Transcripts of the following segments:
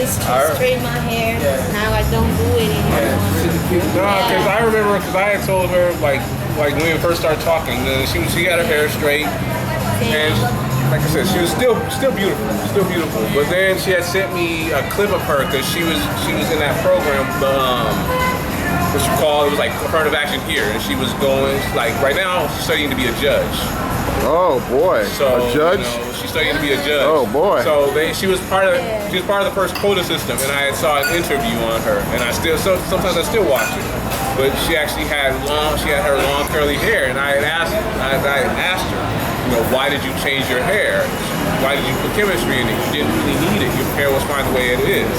used to straighten my hair. Now I don't do it anymore. No, because I remember, because I had told her like when we first started talking, she had her hair straight, and like I said, she was still beautiful. But then she had sent me a clip of her because she was in that program, what you call it was like affirmative action here, and she was going like right now she's studying to be a judge. Oh boy, so, a judge? She's studying to be a judge. Oh boy. So she was part of the first quota system, and I saw an interview on her, and sometimes I still watch it. But she actually had her long curly hair, and I asked her, why did you change your hair? Why did you put chemistry in it? You didn't really need it. Your hair was fine the way it is.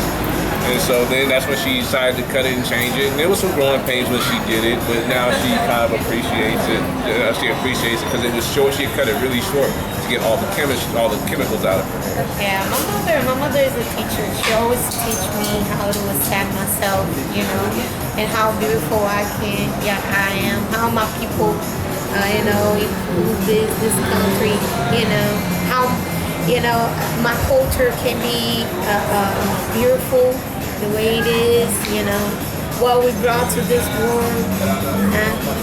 And so then that's when she decided to cut it and change it. And there was some growing pains when she did it, but now she kind of appreciates it. She appreciates it because it was short. She had cut it really short to get all the chemicals out of her hair. Yeah, my mother is a teacher. She always teach me how to accept myself, and how beautiful I am, how my people, improve this country, how my culture can be beautiful the way it is, what we brought to this world.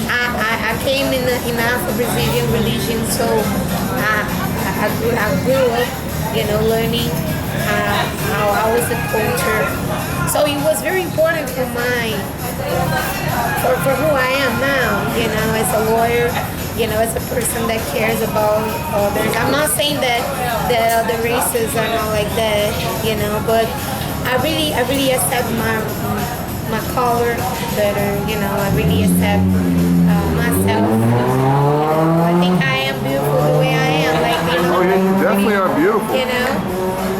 I came in the Afro-Brazilian religion, so I grew up, learning how was the culture. So it was very important for who I am now, as a lawyer. As a person that cares about others. I'm not saying that the other races are not like that, but I really accept my color better, I really accept myself. I think I am beautiful the way I am, Oh yeah, you definitely are beautiful.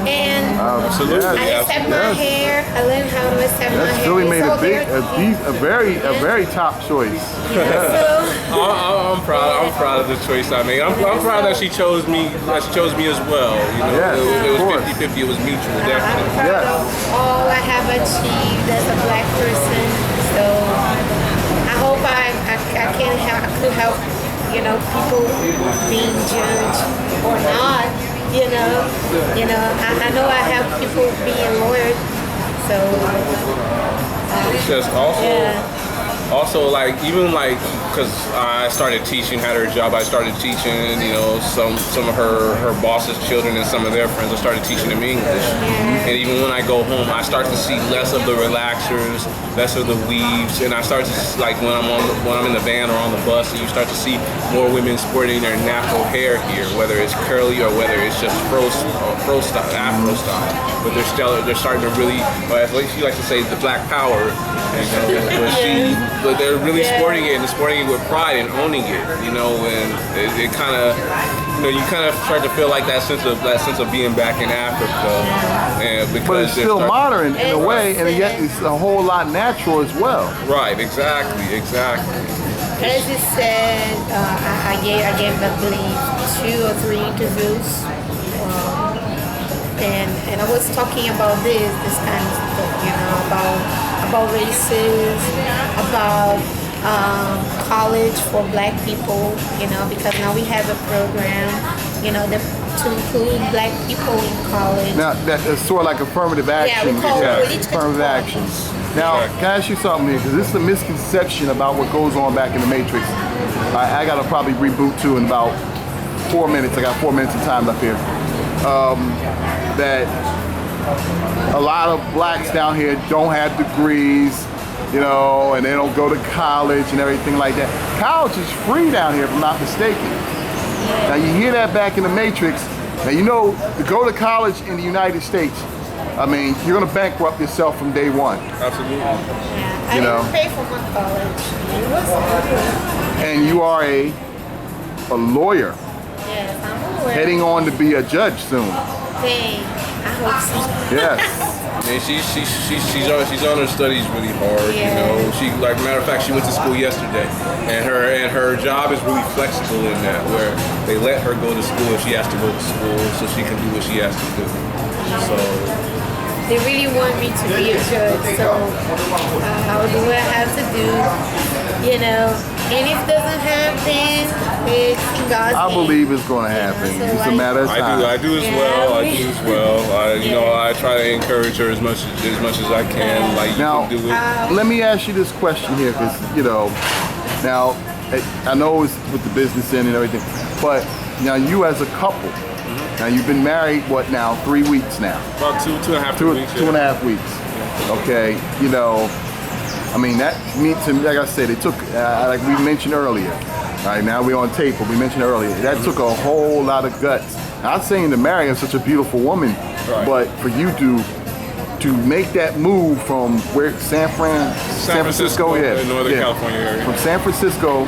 And absolutely. I accept my hair. I learned how to accept my hair. That's really made a very top choice. I'm proud of the choice I made. I'm proud that she chose me. That she chose me as well. It was 50-50. It was mutual, definitely. I'm proud of all I have achieved as a black person. So I hope I could help. People being judged or not. I know I have people being lawyers. So just also because I started teaching, had her job, I started teaching, some of her boss's children and some of their friends. I started teaching them English. And even when I go home, I start to see less of the relaxers, less of the weaves, and I start to when I'm in the van or on the bus, and you start to see more women sporting their natural hair here, whether it's curly or whether it's just fro style, Afro style. But they're starting to really, as she likes to say, the black power. But they're really sporting it and sporting it with pride and owning it, and it kind of, you kind of start to feel like that sense of being back in Africa, and because but it's still modern in a way, and yet it's a whole lot natural as well. Right, exactly. As you said, I gave I believe 2 or 3 interviews, and I was talking about this kind of stuff, about races, about college for black people, because now we have a program, to include black people in college. Now, that's sort of like affirmative action. Yeah, we call it affirmative actions. Now, can I ask you something here? Because this is a misconception about what goes on back in the Matrix. I got to probably reboot to in about 4 minutes. I got 4 minutes of time left here. That a lot of blacks down here don't have degrees, and they don't go to college and everything like that. College is free down here, if I'm not mistaken. Now you hear that back in the Matrix. Now to go to college in the United States, you're going to bankrupt yourself from day one. Absolutely. Yeah, I didn't pay for my college. It was and you are a lawyer. Yes, I'm a lawyer. Heading on to be a judge soon. I hope so. Yes. She's on her studies really hard. Matter of fact, she went to school yesterday, and her job is really flexible in that, where they let her go to school if she has to go to school, so she can do what she has to do. So they really want me to be a judge, so I'll do what I have to do. And if it doesn't happen, it's in God's I hands. believe it's going to happen. So, It's a matter of time. I do as well. I do as well. You know, I try to encourage her as much as I can. Like, you Now, can do it. let me ask you this question here, because, you know, now, I know it's with the business end and everything, but now you as a couple, now you've been married, what now, 3 weeks now? About two and a half weeks. 2.5 weeks. Okay, you know, I mean, that means to me, like I said, it took, like we mentioned earlier, all right, now we're on tape, but we mentioned earlier, that took a whole lot of guts. Not saying to marry such a beautiful woman, but for you to make that move from where San Francisco, in Northern California area. From San Francisco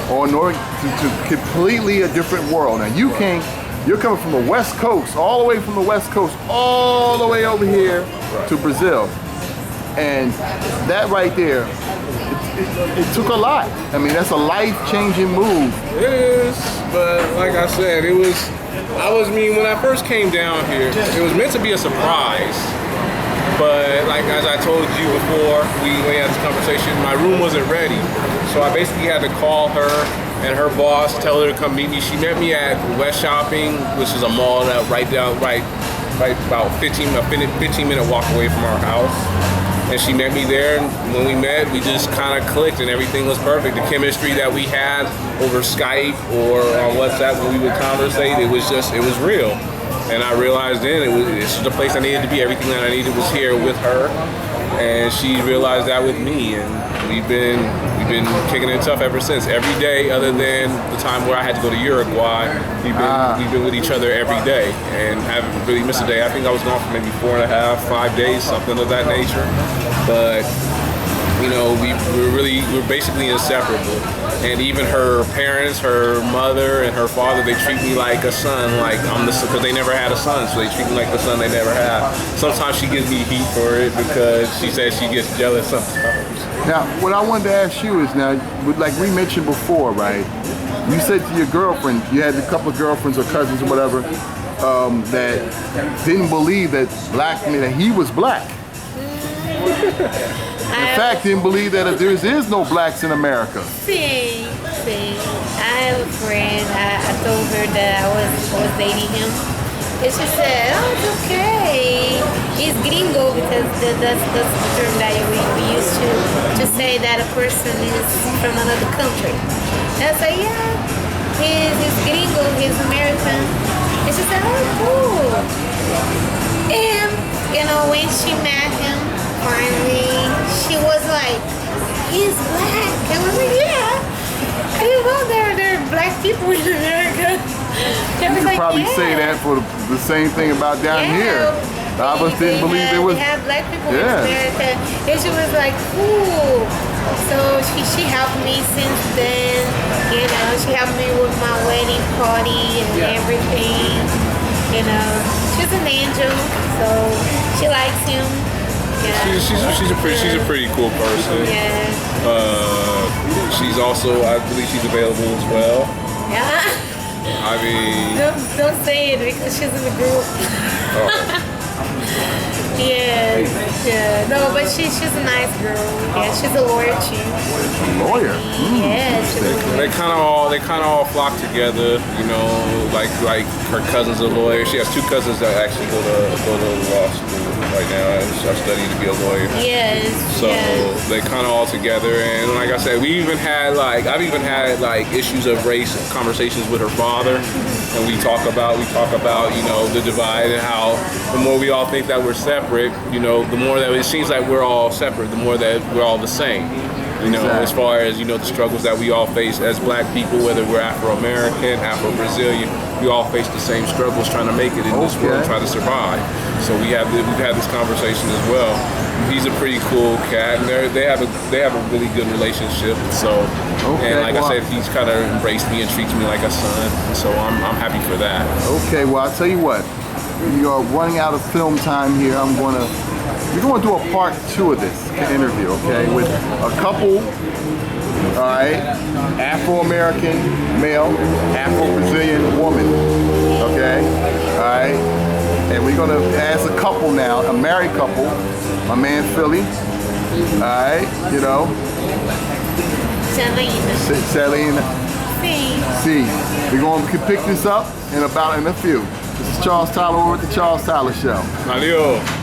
or north to completely a different world. Now you're coming from the West Coast, all the way from the West Coast, all the way over here to Brazil. And that right there, it took a lot. I mean, that's a life-changing move. It is, but like I said, when I first came down here, it was meant to be a surprise. But like as I told you before, we had this conversation, my room wasn't ready. So I basically had to call her and her boss, tell her to come meet me. She met me at West Shopping, which is a mall that right about 15-minute walk away from our house. And she met me there, and when we met, we just kind of clicked and everything was perfect. The chemistry that we had over Skype or on WhatsApp when we would conversate, it was real. And I realized then this is the place I needed to be. Everything that I needed was here with her, and she realized that with me. And we've been kicking it tough ever since. Every day, other than the time where I had to go to Uruguay, we've been with each other every day, and haven't really missed a day. I think I was gone for maybe 4.5, 5 days, something of that nature. But you know, we're basically inseparable. And even her parents, her mother and her father, they treat me like a son, like I'm the son, because they never had a son, so they treat me like the son they never had. Sometimes she gives me heat for it because she says she gets jealous sometimes. Now, what I wanted to ask you is now, like we mentioned before, right? You said to your girlfriend, you had a couple of girlfriends or cousins or whatever, that didn't believe that that he was black. In fact, didn't believe that there is no blacks in America. See. I have a friend. I told her that I was dating him. And she said, oh, it's okay. He's gringo, because that's the term that we used to say that a person is from another country. And I said, yeah, he's gringo, he's American. And she said, oh, cool. And, you know, when she met him, finally, she was like, he's black. I was like, yeah. I didn't know there are black people in America. You could probably say that for the same thing about down here. I just didn't believe there was. We have black people in America. And she was like, cool. So she helped me since then. You know, she helped me with my wedding party and everything. You know, she's an angel, so she likes him. Yeah. She's a pretty cool person. Yeah. She's also, I believe she's available as well. Yeah. I mean, don't say it because she's in the group. Oh. Yeah. No, but she's a nice girl. Yeah, she's a lawyer too. Lawyer. Yeah, she's a lawyer. They kind of all flock together. You know, like her cousin's a lawyer. She has two cousins that actually go to law school right now and are studying to be a lawyer. Yes. So they kind of all together, and like I said, I've even had issues of race conversations with her father, and we talk about you know, the divide and how the more we all think that we're separate, you know, the more that it seems like we're all separate, the more that we're all the same. You know, as far as, you know, the struggles that we all face as black people, whether we're Afro-American, Afro-Brazilian, we all face the same struggles trying to make it in this world, trying to survive. So we've had this conversation as well. He's a pretty cool cat, and they have a really good relationship. So, and like I said, he's kind of embraced me and treats me like a son. So I'm happy for that. Okay, well, I'll tell you what. We are running out of film time here. We're going to do a part 2 of this interview, okay, with a couple, all right, Afro-American male, Afro-Brazilian woman, okay, all right, and we're going to ask a couple now, a married couple, my man Philly, all right, you know, Selena. Sim. See, we're going to pick this up in a few. This is Charles Tyler over at the Charles Tyler Show. Valeu!